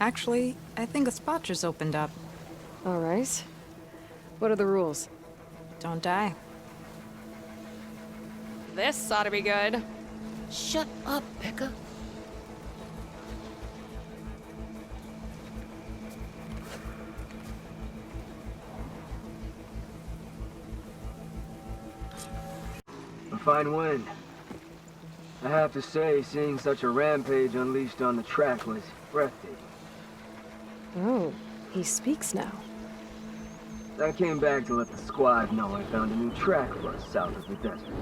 Actually, I think a spot just opened up. All right. What are the rules? Don't die. This ought to be good. Shut up, Perchè. A fine win. I have to say, seeing such a rampage unleashed on the track was breathtaking. Oh, he speaks now. I came back to let the squad know I found a new track for us south of the desert.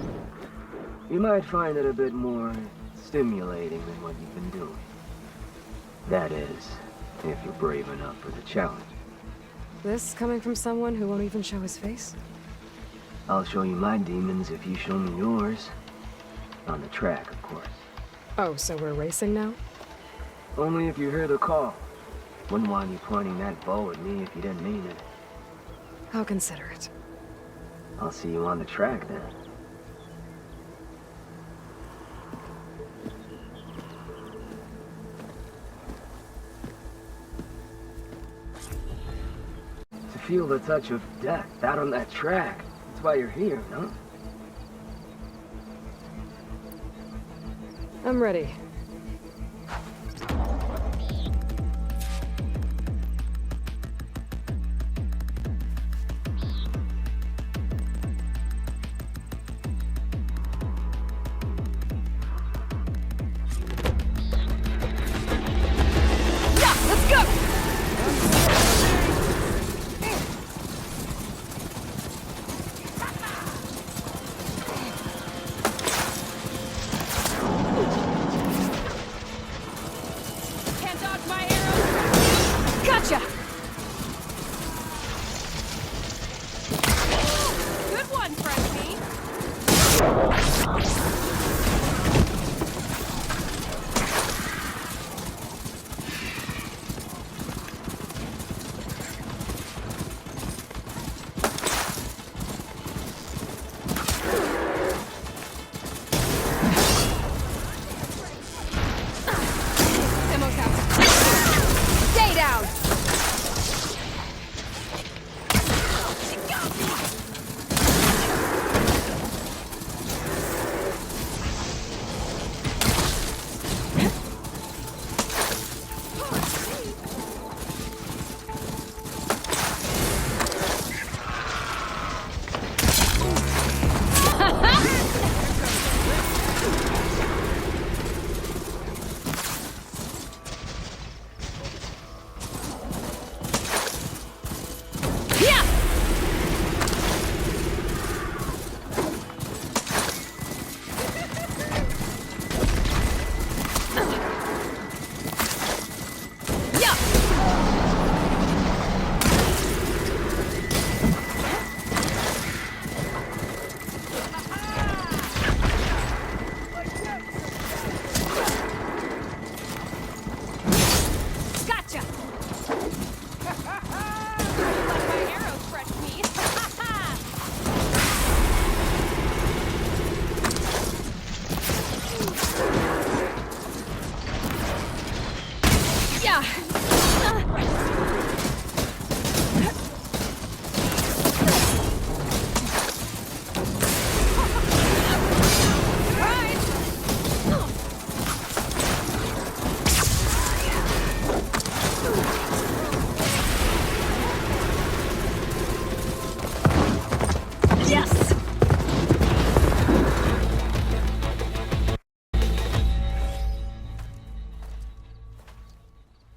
You might find it a bit more stimulating than what you've been doing. That is, if you're brave enough for the challenge. This coming from someone who won't even show his face? I'll show you my demons if you show me yours. On the track, of course. Oh, so we're racing now? Only if you hear the call. Wouldn't want you pointing that bow at me if you didn't mean it. I'll consider it. I'll see you on the track then. To feel the touch of death out on that track. That's why you're here, no? I'm ready.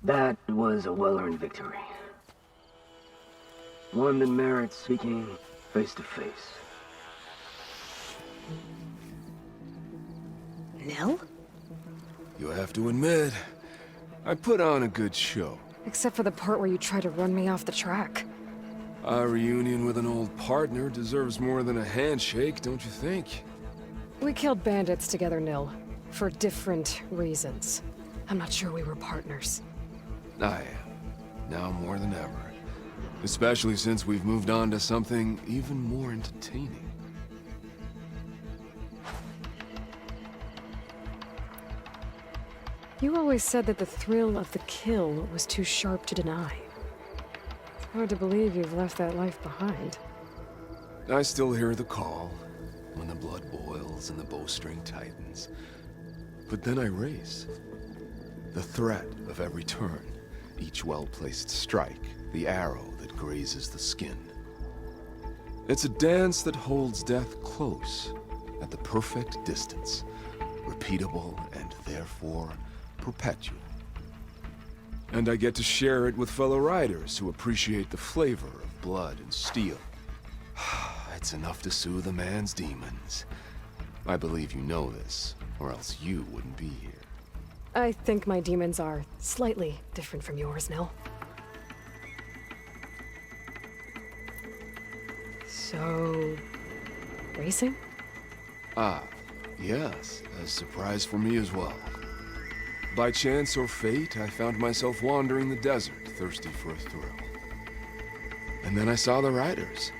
That was a well-earned victory. One that merits speaking face to face. Nil? You have to admit, I put on a good show. Except for the part where you try to run me off the track. A reunion with an old partner deserves more than a handshake, don't you think? We killed bandits together, Nil. For different reasons. I'm not sure we were partners. I am. Now more than ever. Especially since we've moved on to something even more entertaining. You always said that the thrill of the kill was too sharp to deny. It's hard to believe you've left that life behind. I still hear the call, when the blood boils and the bowstring tightens. But then I race. The threat of every turn, each well-placed strike, the arrow that grazes the skin. It's a dance that holds death close, at the perfect distance, repeatable and therefore perpetual. And I get to share it with fellow riders who appreciate the flavor of blood and steel. It's enough to soothe a man's demons. I believe you know this, or else you wouldn't be here. I think my demons are slightly different from yours, Nil. So... racing? Ah, yes, a surprise for me as well. By chance or fate, I found myself wandering the desert, thirsty for a thrill. And then I saw the riders.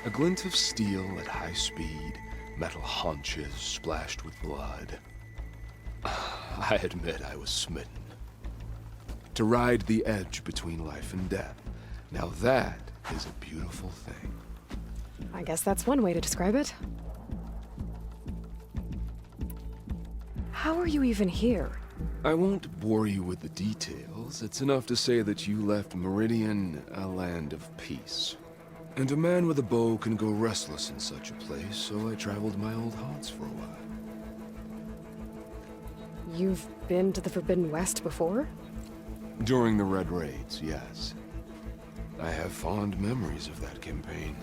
A glint of steel at high speed, metal haunches splashed with blood. I admit I was smitten. To ride the edge between life and death. Now that is a beautiful thing. I guess that's one way to describe it. How are you even here? I won't bore you with the details. It's enough to say that you left Meridian a land of peace. And a man with a bow can go restless in such a place, so I traveled my old haunts for a while. You've been to the Forbidden West before? During the Red Raids, yes. I have fond memories of that campaign.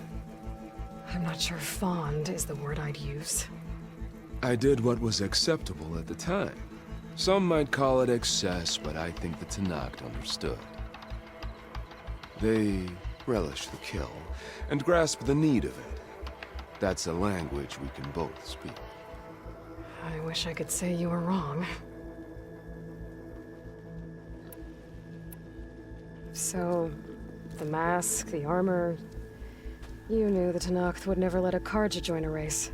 I'm not sure fond is the word I'd use. I did what was acceptable at the time. Some might call it excess, but I think the Tenakth understood. They relish the kill, and grasp the need of it. That's a language we can both speak. I wish I could say you were wrong. So, the mask, the armor... You knew the Tenakth would never let a Karja join a race.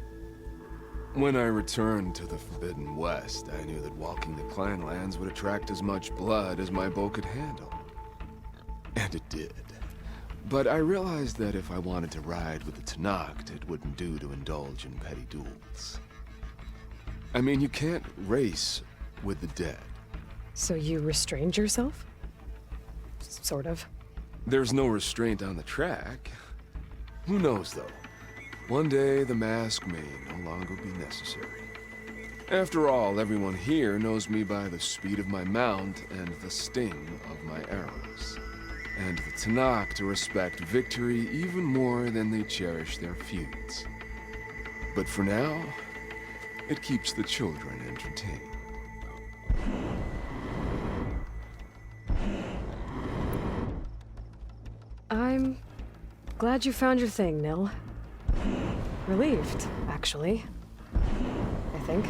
When I returned to the Forbidden West, I knew that walking the clan lands would attract as much blood as my bow could handle. And it did. But I realized that if I wanted to ride with the Tenakth, it wouldn't do to indulge in petty duels. I mean, you can't race with the dead. So you restrained yourself? Sort of. There's no restraint on the track. Who knows, though? One day, the mask may no longer be necessary. After all, everyone here knows me by the speed of my mount and the sting of my arrows. And the Tenakth respect victory even more than they cherish their feuds. But for now, it keeps the children entertained. I'm glad you found your thing, Nil. Relieved, actually. I think.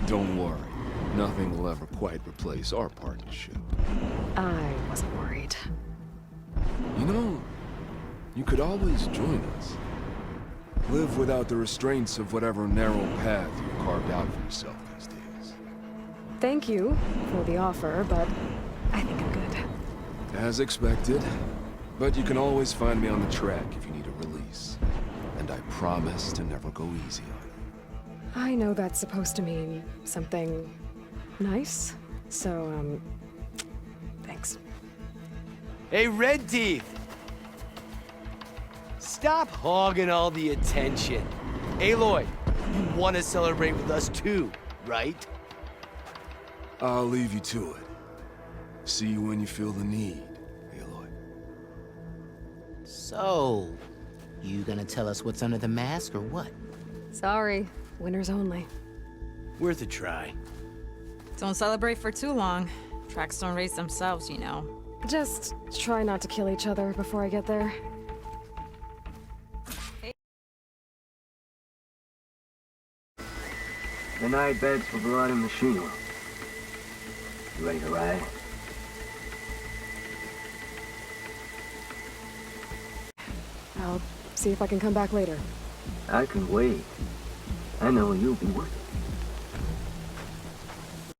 Don't worry. Nothing will ever quite replace our partnership. I wasn't worried. You know, you could always join us. Live without the restraints of whatever narrow path you've carved out for yourself these days. Thank you for the offer, but I think I'm good. As expected. But you can always find me on the track if you need a release. And I promise to never go easy on you. I know that's supposed to mean something nice, so, thanks. Hey, Red Teeth! Stop hogging all the attention. Aloy, you want to celebrate with us too, right? I'll leave you to it. See you when you feel the need, Aloy. So, you gonna tell us what's under the mask or what? Sorry, winners only. Worth a try. Don't celebrate for too long. Tracks don't race themselves, you know. Just try not to kill each other before I get there. The night begs for blood and machinery. You ready to ride? I'll see if I can come back later. I can wait. I know you'll be working.